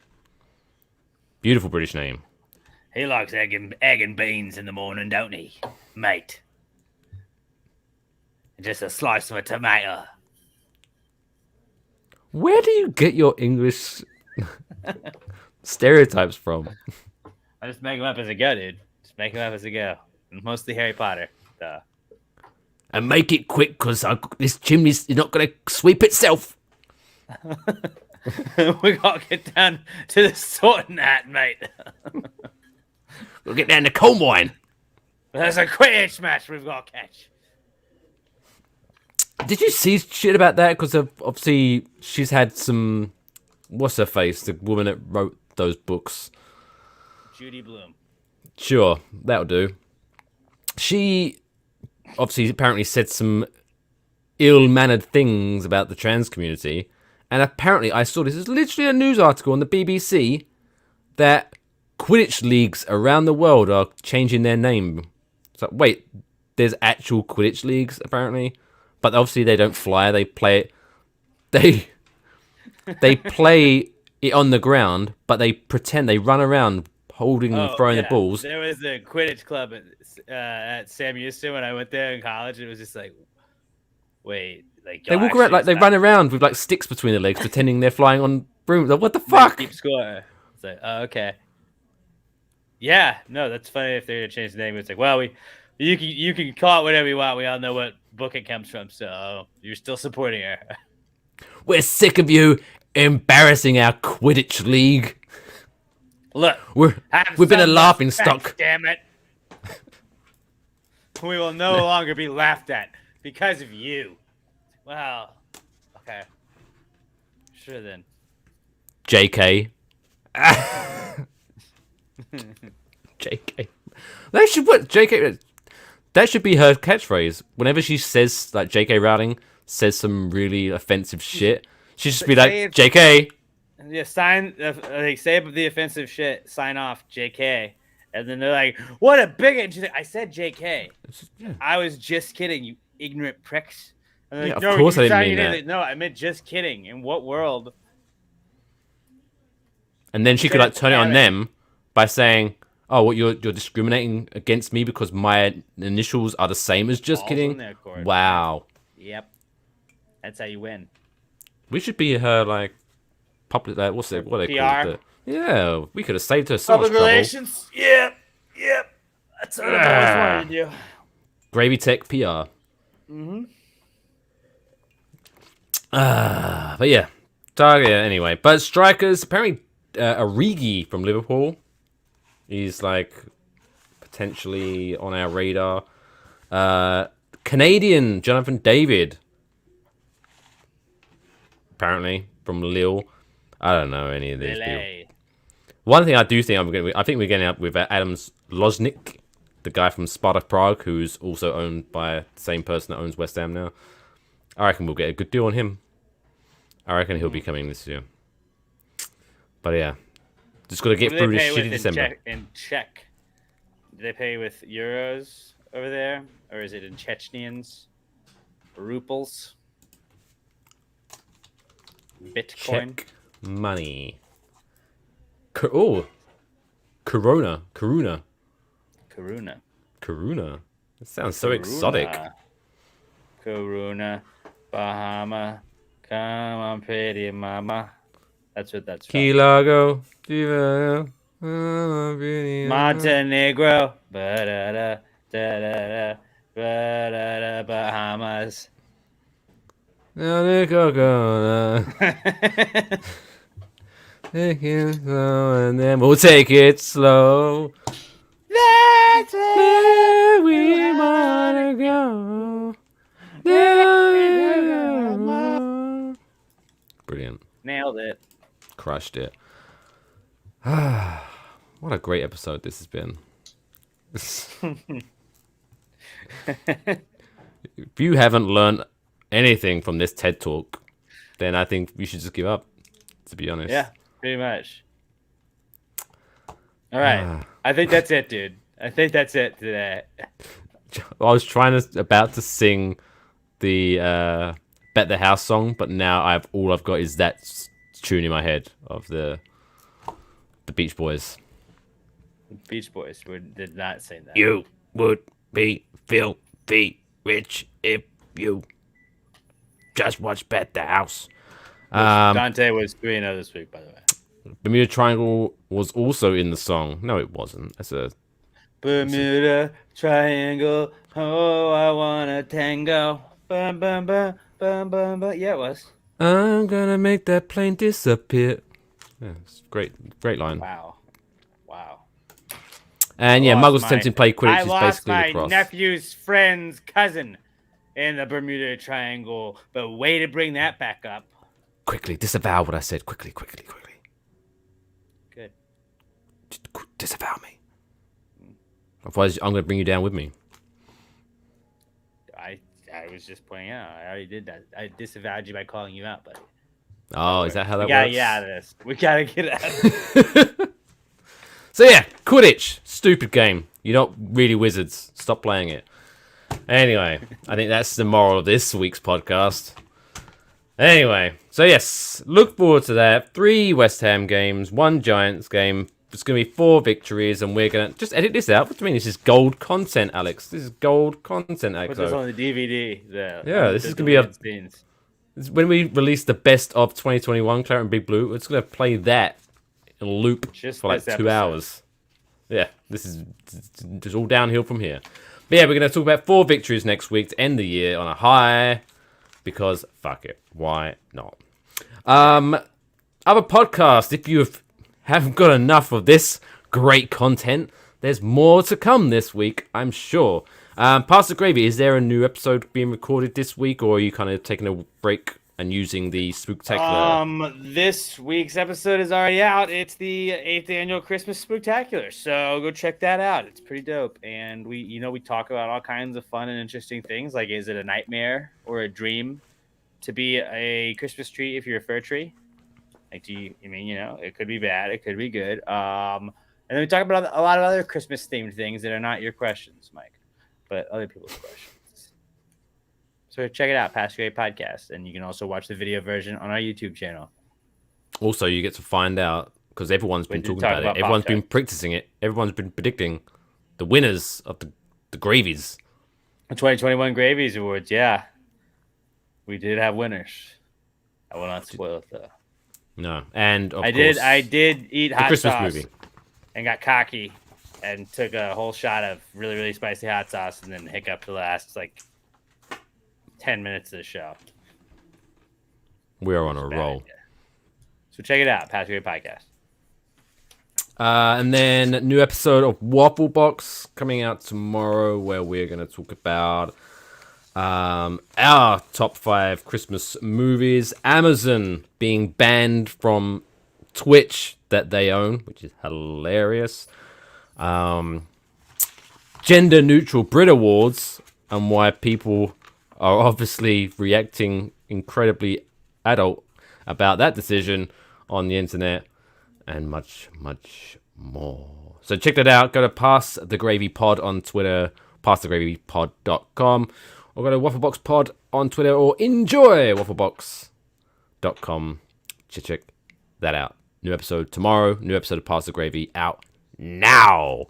Beautiful British name. He likes egg and beans in the morning, don't he, mate? Just a slice of a tomato. Where do you get your English stereotypes from? I just make them up as I go, dude. Just make them up as I go. Mostly Harry Potter. Duh. And make it quick, because this chimney's not going to sweep itself. We gotta get down to the sorting hat, mate. We'll get down to coal mine. There's a Quidditch match we've got to catch. Did you see shit about that? Because obviously she's had some... What's her face? The woman that wrote those books. Judy Bloom. Sure, that'll do. She obviously apparently said some ill-mannered things about the trans community. And apparently I saw this is literally a news article on the BBC that Quidditch leagues around the world are changing their name. So wait, there's actual Quidditch leagues apparently, but obviously they don't fly. They play it. They play it on the ground, but they pretend they run around holding and throwing the balls. There was a Quidditch club at Sam Houston when I went there in college. It was just like, wait, like They walk around like they run around with like sticks between their legs, pretending they're flying on brooms. Like, what the fuck? Keep score. It's like, oh, okay. Yeah, no, that's funny if they're gonna change the name. It's like, well, you can call it whatever you want. We all know what book it comes from, so you're still supporting her. We're sick of you embarrassing our Quidditch league. Look, we've been a laughing stock. Damn it! We will no longer be laughed at because of you. Well, okay, sure then. JK. JK. That should what JK. That should be her catchphrase. Whenever she says like JK Rowling says some really offensive shit, she should just be like JK. Yeah, sign. Like say the offensive shit. Sign off, JK. And then they're like, "What a bigot!" And she's like, "I said JK. Yeah. I was just kidding, you ignorant pricks." And Yeah, like, of course I didn't mean that. Like, no, I meant just kidding. In what world? And then she could like turn it on them by saying, "Oh, what you're discriminating against me because my initials are the same as just Balls kidding." in their court. Wow. Yep. That's how you win. We should be her like public. Like, what are they PR? called? Yeah, we could have saved her so much Public trouble. relations. Yep. That's what I've always wanted to do. Gravy Tech PR. But yeah, Target anyway. But strikers apparently Origi from Liverpool. He's like potentially on our radar. Canadian Jonathan David. Apparently from Lille. I don't know any of these people. One thing I do think I think we're getting up with Adams Loznik, the guy from Sparta Prague, who's also owned by the same person that owns West Ham now. I reckon we'll get a good deal on him. I reckon he'll be coming this year. But yeah, just got to get through this shitty December. In Czech, do they pay with euros over there, or is it in Chechenians, ruples, Bitcoin? Czech money. Corona. Karuna. That sounds so exotic. Karuna, Bahama, come on, pretty mama. That's what that's from. Key Largo. Montenegro, ba-da-da, da-da-da, ba-da-da, Bahamas. Take it slow, and then we'll take it slow. That's Where we wanna go. Brilliant. Nailed it. Crushed it. What a great episode this has been. If you haven't learned anything from this TED Talk, then I think you should just give up, to be honest. Yeah, pretty much. All right. I think that's it, dude. I think that's it today. I was about to sing the Bet the House song, but now all I've got is that tune in my head of the Beach Boys. Beach Boys did not sing that. You would be filthy rich if you just watch Bet the House. Dante was 3-0 this week, by the way. Bermuda Triangle was also in the song. No, it wasn't. That's a Bermuda Triangle. Oh, I wanna tango. Bum, bum, bum, bum, bum, bum. Yeah, it was. I'm gonna make that plane disappear. Yeah, it's great line. Wow. And yeah, Muggles Attempting Play Quidditch I is lost basically my lacrosse. nephew's friend's cousin in the Bermuda Triangle, but way to bring that back up. Quickly, disavow what I said. Quickly. Good. Just disavow me. Otherwise, I'm gonna bring you down with me. I was just pointing out. I already did that. I disavowed you by calling you out, buddy. Oh, is that how that We gotta works? get out of this. We gotta get out of this. So yeah, Quidditch, stupid game. You're not really wizards. Stop playing it. Anyway, I think that's the moral of this week's podcast. Anyway, so yes, look forward to that. 3 West Ham games, 1 Giants game. It's going to be 4 victories, and we're going to just edit this out. What do you mean? This is gold content, Alex. This is gold content, Alex. Put this on the DVD. This is going to be when we release the best of 2021, Claret and Big Blue, it's going to play that in a loop Just for like this 2 episode. hours. Yeah, this is just all downhill from here. But yeah, we're going to talk about 4 victories next week to end the year on a high, because fuck it, why not? Other podcasts, if you haven't got enough of this great content, there's more to come this week, I'm sure. Pastor Gravy, is there a new episode being recorded this week, or are you kind of taking a break and using the Spooktacular? This week's episode is already out. It's the 8th annual Christmas Spooktacular, so go check that out. It's pretty dope, and we talk about all kinds of fun and interesting things, like is it a nightmare or a dream to be a Christmas tree if you're a fir tree? Like, it could be bad, it could be good. And then we talk about a lot of other Christmas themed things that are not your questions, Mike, but other people's questions. So check it out, Past Great Podcast, and you can also watch the video version on our YouTube channel. Also, you get to find out, because everyone's been talking talk about it. about Everyone's Pop-Tarts. been practicing it. Everyone's been predicting the winners of the gravies. The 2021 Gravies Awards, yeah. We did have winners. I will not spoil it, though. No, and of I course, did eat the hot Christmas sauce movie. and got cocky and took a whole shot of really, really spicy hot sauce and then hiccuped the last, 10 minutes of the show. We're on a Bad roll. idea. So check it out, Past Great Podcast. And then new episode of Waffle Box coming out tomorrow, where we're going to talk about our top 5 Christmas movies. Amazon being banned from Twitch that they own, which is hilarious. Gender neutral Brit Awards, and why people are obviously reacting incredibly adult about that decision on the internet, and much, much more. So check that out. Go to Pass the Gravy Pod on Twitter, passthegravypod.com, or go to Wafflebox Pod on Twitter, or enjoy wafflebox.com. Check that out. New episode tomorrow. New episode of Pass the Gravy out now.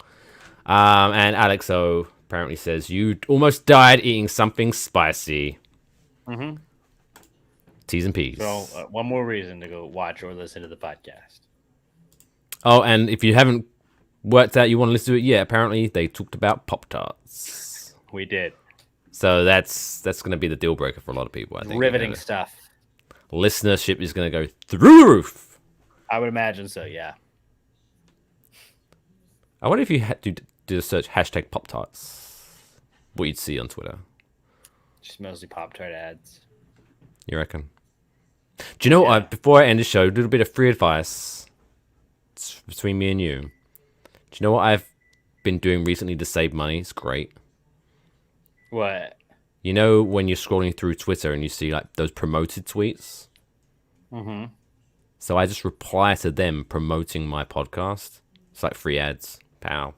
And Alex O apparently says you almost died eating something spicy. Mm-hmm. T's and P's. So one more reason to go watch or listen to the podcast. Oh, and if you haven't worked out you want to listen to it yet, apparently they talked about Pop-Tarts. We did. So that's going to be the deal breaker for a lot of people, I think. Riveting stuff. Listenership is going to go through the roof. I would imagine so. Yeah. I wonder if you had to do a search hashtag Pop Tarts, what you'd see on Twitter. Just mostly Pop-Tart ads. You reckon? Do you know what? Before I end the show, a little bit of free advice. It's between me and you. Do you know what I've been doing recently to save money? It's great. What? You know when you're scrolling through Twitter and you see like those promoted tweets? Mm-hmm. So I just reply to them promoting my podcast. It's like free ads. Pow.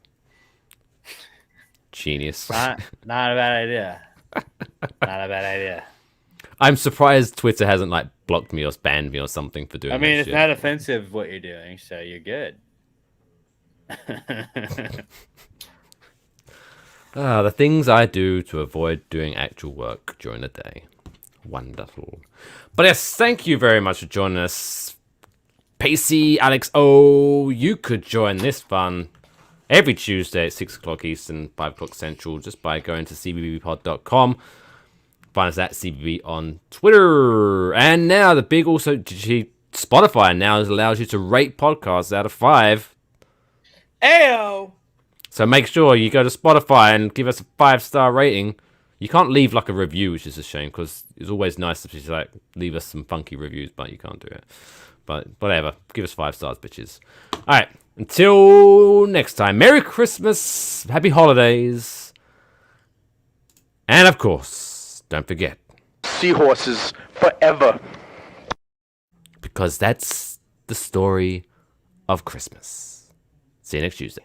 Genius. Not a bad idea. Not a bad idea. I'm surprised Twitter hasn't like blocked me or banned me or something for doing I mean, that it's shit. not offensive what you're doing, so you're good. The things I do to avoid doing actual work during the day. Wonderful. But yes, thank you very much for joining us. Pacey, Alex O, you could join this fun every Tuesday at 6 o'clock Eastern, 5 o'clock Central, just by going to cbbpod.com. Find us at CBB on Twitter. And now the big also, Spotify now allows you to rate podcasts out of 5. Ayo! So make sure you go to Spotify and give us a 5-star rating. You can't leave like a review, which is a shame, because it's always nice to just like leave us some funky reviews, but you can't do it. But whatever, give us 5 stars, bitches. All right, until next time, Merry Christmas, Happy Holidays, and of course, don't forget, seahorses forever. Because that's the story of Christmas. See you next Tuesday.